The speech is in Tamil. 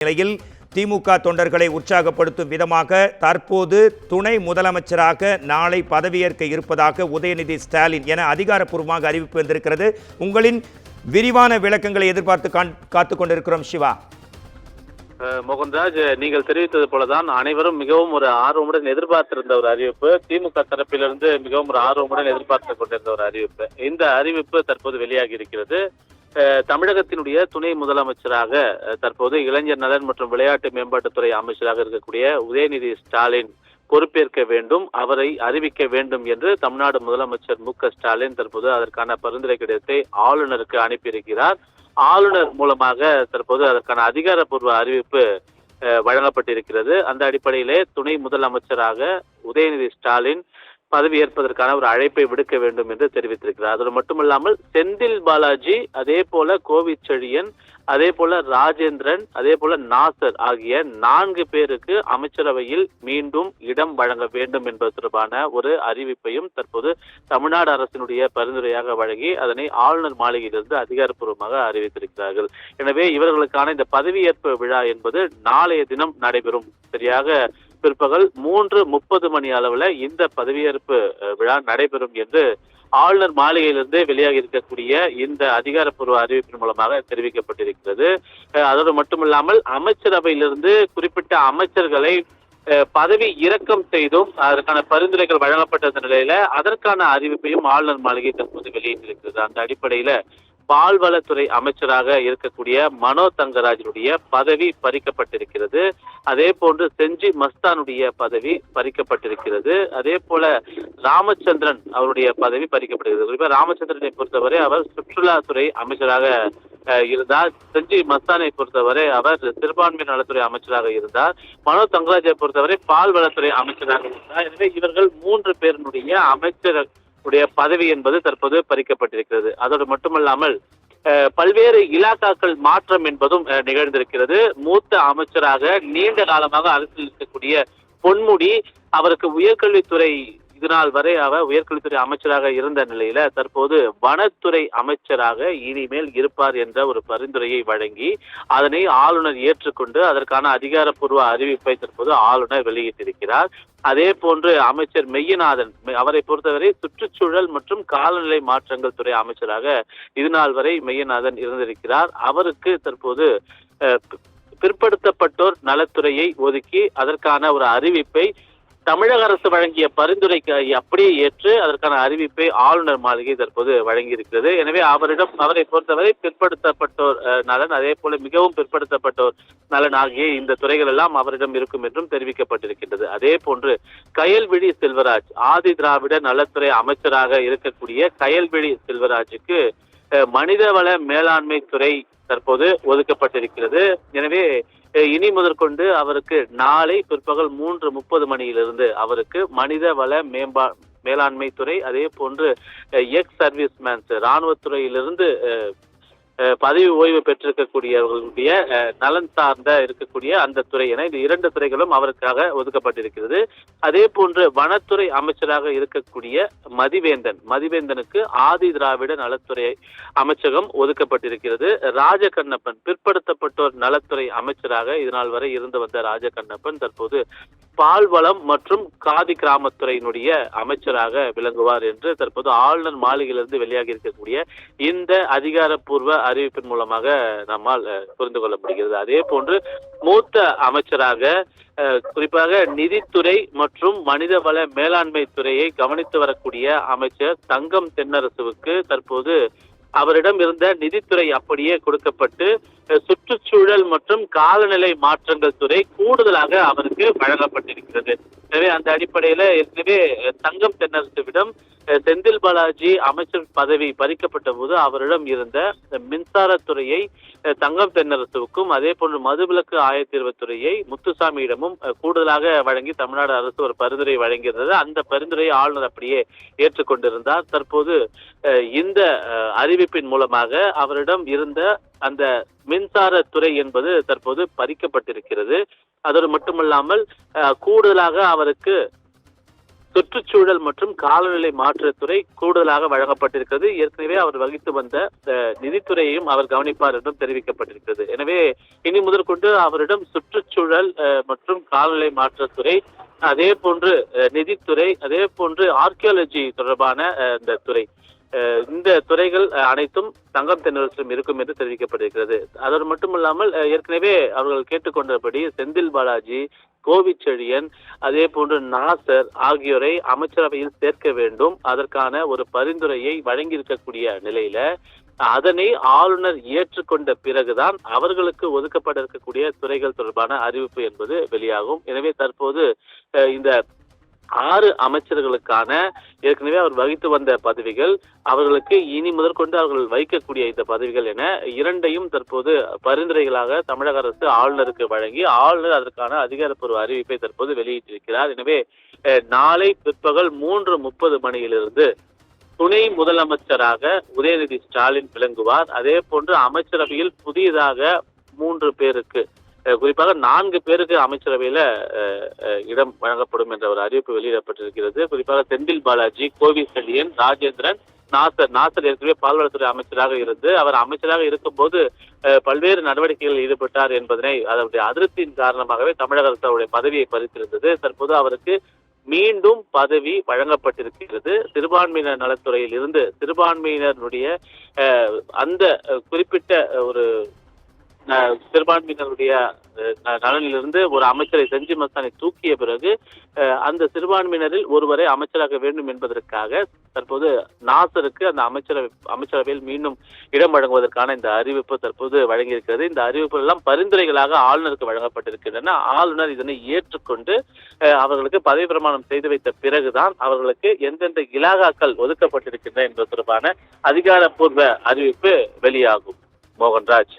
நிலையில் திமுக தொண்டர்களை உற்சாகப்படுத்தும் விதமாக தற்போது துணை முதலமைச்சராக நாளை பதவியேற்க இருப்பதாக உதயநிதி ஸ்டாலின் என அதிகாரப்பூர்வமாக அறிவிப்பு வந்திருக்கிறது. உங்களின் விரிவான விளக்கங்களை எதிர்பார்த்து காத்துக் கொண்டிருக்கிறோம். சிவா. மோகன்ராஜ், நீங்கள் தெரிவித்தது போலதான் அனைவரும் மிகவும் ஒரு ஆர்வமுடன் எதிர்பார்த்திருந்த ஒரு அறிவிப்பு. திமுக தரப்பிலிருந்து மிகவும் ஒரு ஆர்வமுடன் எதிர்பார்த்து கொண்டிருந்த ஒரு அறிவிப்பு. இந்த அறிவிப்பு தற்போது வெளியாகி இருக்கிறது. தமிழகத்தினுடைய துணை முதலமைச்சராக தற்போது இளைஞர் நலன் மற்றும் விளையாட்டு மேம்பாட்டுத்துறை அமைச்சராக இருக்கக்கூடிய உதயநிதி ஸ்டாலின் பொறுப்பேற்க வேண்டும், அவரை அறிவிக்க வேண்டும் என்று தமிழ்நாடு முதலமைச்சர் மு.க.ஸ்டாலின் தற்போது அதற்கான பரிந்துரை கடிதத்தை ஆளுநருக்கு அனுப்பியிருக்கிறார். ஆளுநர் மூலமாக தற்போது அதற்கான அதிகாரப்பூர்வ அறிவிப்பு வழங்கப்பட்டிருக்கிறது. அந்த அடிப்படையிலே துணை முதலமைச்சராக உதயநிதி ஸ்டாலின் பதவியேற்பதற்கான ஒரு அழைப்பை விடுக்க வேண்டும் என்று தெரிவித்திருக்கிறார். அது மட்டுமல்லாமல் செந்தில் பாலாஜி, அதே போல கோவிச்செழியன், அதே போல ராஜேந்திரன், அதே போல நாசர் ஆகிய 4 பேருக்கு அமைச்சரவையில் மீண்டும் இடம் வழங்க வேண்டும் என்பது தொடர்பான ஒரு அறிவிப்பையும் தற்போது தமிழ்நாடு அரசினுடைய பரிந்துரையாக வழங்கி அதனை ஆளுநர் மாளிகையிலிருந்து அதிகாரப்பூர்வமாக அறிவித்திருக்கிறார்கள். எனவே இவர்களுக்கான இந்த பதவியேற்பு விழா என்பது நாளைய தினம் நடைபெறும். சரியாக பிற்பகல் 3:30 மணி அளவில் இந்த பதவியேற்பு விழா நடைபெறும் என்று ஆளுநர் மாளிகையிலிருந்து வெளியாகி இருக்கக்கூடிய இந்த அதிகாரப்பூர்வ அறிவிப்பின் மூலமாக தெரிவிக்கப்பட்டிருக்கிறது. அதோடு மட்டுமில்லாமல் அமைச்சரவையிலிருந்து குறிப்பிட்ட அமைச்சர்களை பதவி இறக்கம் செய்தும் அதற்கான பரிந்துரைகள் வழங்கப்பட்ட நிலையில அதற்கான அறிவிப்பையும் ஆளுநர் மாளிகை தற்போது வெளியிட்டிருக்கிறது. அந்த அடிப்படையில பால்வளத்துறை அமைச்சராக இருக்கக்கூடிய மனோ தங்கராஜனுடைய பதவி பறிக்கப்பட்டிருக்கிறது. அதே போன்று செஞ்சி மஸ்தானுடைய பதவி பறிக்கப்பட்டிருக்கிறது. அதே போல ராமச்சந்திரன் அவருடைய பதவி பறிக்கப்படுகிறது. குறிப்பாக ராமச்சந்திரனை பொறுத்தவரை அவர் சுற்றுலாத்துறை அமைச்சராக இருந்தார். செஞ்சி மஸ்தானை பொறுத்தவரை அவர் சிறுபான்மை நலத்துறை அமைச்சராக இருந்தார். மனோ தங்கராஜை பொறுத்தவரை பால்வளத்துறை அமைச்சராக இருந்தார். எனவே இவர்கள் 3 பேருடைய அமைச்சர் பதவி என்பது தற்போது பறிக்கப்பட்டிருக்கிறது. அதோடு மட்டுமல்லாமல் பல்வேறு இலாக்காக்கள் மாற்றம் என்பதும் நிகழ்ந்திருக்கிறது. மூத்த அமைச்சராக நீண்ட காலமாக அரசில் இருக்கக்கூடிய பொன்முடி, அவருக்கு உயர்கல்வித்துறை இதுநாள் வரை அவர் உயர்கல்வித்துறை அமைச்சராக இருந்த நிலையில தற்போது வனத்துறை அமைச்சராக இனிமேல் இருப்பார் என்ற ஒரு பரிந்துரையை வழங்கி அதனை ஆளுநர் ஏற்றுக்கொண்டு அதற்கான அதிகாரப்பூர்வ அறிவிப்பை தற்போது ஆளுநர் வெளியிட்டிருக்கிறார். அதே போன்று அமைச்சர் மெய்யநாதன், அவரை பொறுத்தவரை சுற்றுச்சூழல் மற்றும் காலநிலை மாற்றங்கள் துறை அமைச்சராக இதுநாள் வரை மெய்யநாதன் இருந்திருக்கிறார். அவருக்கு தற்போது பிற்படுத்தப்பட்டோர் நலத்துறையை ஒதுக்கி அதற்கான ஒரு அறிவிப்பை தமிழக அரசு வழங்கிய பரிந்துரைக்கு அப்படியே ஏற்று அதற்கான அறிவிப்பை ஆளுநர் மாளிகை தற்போது வழங்கியிருக்கிறது. எனவே அவரை பொறுத்தவரை பிற்படுத்தப்பட்டோர் நலன், அதே போல மிகவும் பிற்படுத்தப்பட்டோர் நலன் ஆகிய இந்த துறைகள் எல்லாம் அவரிடம் இருக்கும் என்றும் தெரிவிக்கப்பட்டிருக்கின்றது. அதே போன்று கயல்விழி செல்வராஜ், ஆதி திராவிட நலத்துறை அமைச்சராக இருக்கக்கூடிய கயல்விழி செல்வராஜுக்கு மனிதவள மேலாண்மை துறை தற்போது ஒதுக்கப்பட்டிருக்கிறது. எனவே இனி முதற்கொண்டு அவருக்கு நாளை பிற்பகல் 3:30 மணியிலிருந்து அவருக்கு மனிதவள மேலாண்மை துறை, அதே போன்று எக்ஸ் சர்வீஸ்மேன்ஸ் இராணுவத்துறையிலிருந்து பதவி ஓய்வு பெற்றிருக்கக்கூடியவர்களுடைய நலன் சார்ந்த இருக்கக்கூடிய அந்த துறை என இந்த 2 துறைகளும் அவருக்காக ஒதுக்கப்பட்டிருக்கிறது. அதே போன்று வனத்துறை அமைச்சராக இருக்கக்கூடிய மதிவேந்தனுக்கு ஆதி திராவிட நலத்துறை அமைச்சகம் ஒதுக்கப்பட்டிருக்கிறது. ராஜகண்ணப்பன், பிற்படுத்தப்பட்டோர் நலத்துறை அமைச்சராக இதனால் வரை இருந்து வந்த ராஜகண்ணப்பன் தற்போது பால்வளம் மற்றும் காதி கிராமத்துறையினுடைய அமைச்சராக விளங்குவார் என்று தற்போது ஆளுநர் மாளிகையிலிருந்து வெளியாகி இருக்கக்கூடிய இந்த அதிகாரப்பூர்வ அறிவிப்பின் மூலமாக நம்மால் புரிந்து கொள்ள முடிகிறது. அதே போன்று மூத்த அமைச்சராக குறிப்பாக நிதித்துறை மற்றும் மனிதவள மேலாண்மை துறையை கவனித்து வரக்கூடிய அமைச்சர் தங்கம் தென்னரசுவுக்கு தற்போது அவரிடம் இருந்த நிதித்துறை அப்படியே கொடுக்கப்பட்டு சுற்றுச்சூழல் மற்றும் காலநிலை மாற்றங்கள் துறை கூடுதலாக அவருக்கு வழங்கப்பட்டிருக்கிறது. எனவே அந்த அடிப்படையில ஏற்கனவே தங்கம் தென்னரசுவிடம் செந்தில் பாலாஜி அமைச்சர் பதவி பறிக்கப்பட்ட போது அவரிடம் இருந்த மின்சாரத்துறையை தங்கம் தென்னரசுவுக்கும், அதே போன்று மதுவிலக்கு ஆயத்தீர்வுத்துறையை முத்துசாமியிடமும் கூடுதலாக வழங்கி தமிழ்நாடு அரசு ஒரு பரிந்துரை வழங்கியிருந்தது. அந்த பரிந்துரையை ஆளுநர் அப்படியே ஏற்றுக்கொண்டிருந்தார். தற்போது இந்த அறிவிப்பின் மூலமாக அவரிடம் இருந்த அந்த மின்சாரத்துறை என்பது தற்போது பறிக்கப்பட்டிருக்கிறது. அதோடு மட்டுமல்லாமல் கூடுதலாக அவருக்கு சுற்றுச்சூழல் மற்றும் காலநிலை மாற்றத்துறை கூடுதலாக வழங்கப்பட்டிருக்கிறது. ஏற்கனவே அவர் வகித்து வந்த நிதித்துறையையும் அவர் கவனிப்பார் என்றும் தெரிவிக்கப்பட்டிருக்கிறது. எனவே இனி முதற்கொண்டு அவரிடம் சுற்றுச்சூழல் மற்றும் காலநிலை மாற்றத்துறை, அதே போன்று நிதித்துறை, அதே போன்று ஆர்கியாலஜி தொடர்பான இந்த துறை, இந்த துறைகள் அனைத்தும் தங்கம் தென்னரசிலும் இருக்கும் என்று தெரிவிக்கப்பட்டிருக்கிறது. அதோடு மட்டுமல்லாமல் ஏற்கனவே அவர்கள் கேட்டுக்கொண்டபடி செந்தில் பாலாஜி, கோவிச்செழியன், அதே போன்று நாசர் ஆகியோரை அமைச்சரவையில் சேர்க்க வேண்டும், அதற்கான ஒரு பரிந்துரையை வழங்கியிருக்கக்கூடிய நிலையில அதனை ஆளுநர் ஏற்றுக்கொண்ட பிறகுதான் அவர்களுக்கு ஒதுக்கப்பட இருக்கக்கூடிய துறைகள் தொடர்பான அறிவிப்பு என்பது வெளியாகும். எனவே தற்போது இந்த 6 அமைச்சர்களுக்கான ஏற்கனவே அவர் வகித்து வந்த பதவிகள், அவர்களுக்கு இனி முதற்கொண்டு அவர்கள் வைக்கக்கூடிய இந்த பதவிகள் என 2ஐயும் தற்போது பரிந்துரைகளாக தமிழக அரசு ஆளுநருக்கு வழங்கி ஆளுநர் அதற்கான அதிகாரப்பூர்வ அறிவிப்பை தற்போது வெளியிட்டிருக்கிறார். எனவே நாளை பிற்பகல் 3:30 மணியிலிருந்து துணை முதலமைச்சராக உதயநிதி ஸ்டாலின் விளங்குவார். அதே போன்று அமைச்சரவையில் புதியதாக 3 பேருக்கு, குறிப்பாக 4 பேருக்கு அமைச்சரவையில இடம் வழங்கப்படும் என்ற ஒரு அறிவிப்பு வெளியிடப்பட்டிருக்கிறது. குறிப்பாக செந்தில் பாலாஜி, கோவிச்செழியன், ராஜேந்திரன், நாசர் ஏற்கனவே பால்வளத்துறை அமைச்சராக இருந்து அவர் அமைச்சராக இருக்கும்போது பல்வேறு நடவடிக்கைகளில் ஈடுபட்டார் என்பதனை அதனுடைய அதிருப்தியின் காரணமாகவே தமிழக அரசு அவருடைய பதவியை பறித்திருந்தது. தற்போது அவருக்கு மீண்டும் பதவி வழங்கப்பட்டிருக்கிறது. சிறுபான்மையினர் நலத்துறையில் இருந்து சிறுபான்மையினருடைய அந்த குறிப்பிட்ட ஒரு சிறுபான்மையினருடைய நலனிலிருந்து ஒரு அமைச்சரை செஞ்சி மஸ்தானை தூக்கிய பிறகு அந்த சிறுபான்மையினரில் ஒருவரை அமைச்சராக வேண்டும் என்பதற்காக தற்போது நாசருக்கு அந்த அமைச்சரவையில் மீண்டும் இடம் வழங்குவதற்கான இந்த அறிவிப்பு தற்போது வழங்கியிருக்கிறது. இந்த அறிவிப்பு எல்லாம் பரிந்துரைகளாக ஆளுநருக்கு வழங்கப்பட்டிருக்கின்றன. ஆளுநர் இதனை ஏற்றுக்கொண்டு அவர்களுக்கு பதவி பிரமாணம் செய்து வைத்த பிறகுதான் அவர்களுக்கு எந்தெந்த இலாகாக்கள் ஒதுக்கப்பட்டிருக்கின்றன என்பது தொடர்பான அதிகாரப்பூர்வ அறிவிப்பு வெளியாகும். மோகன்ராஜ்.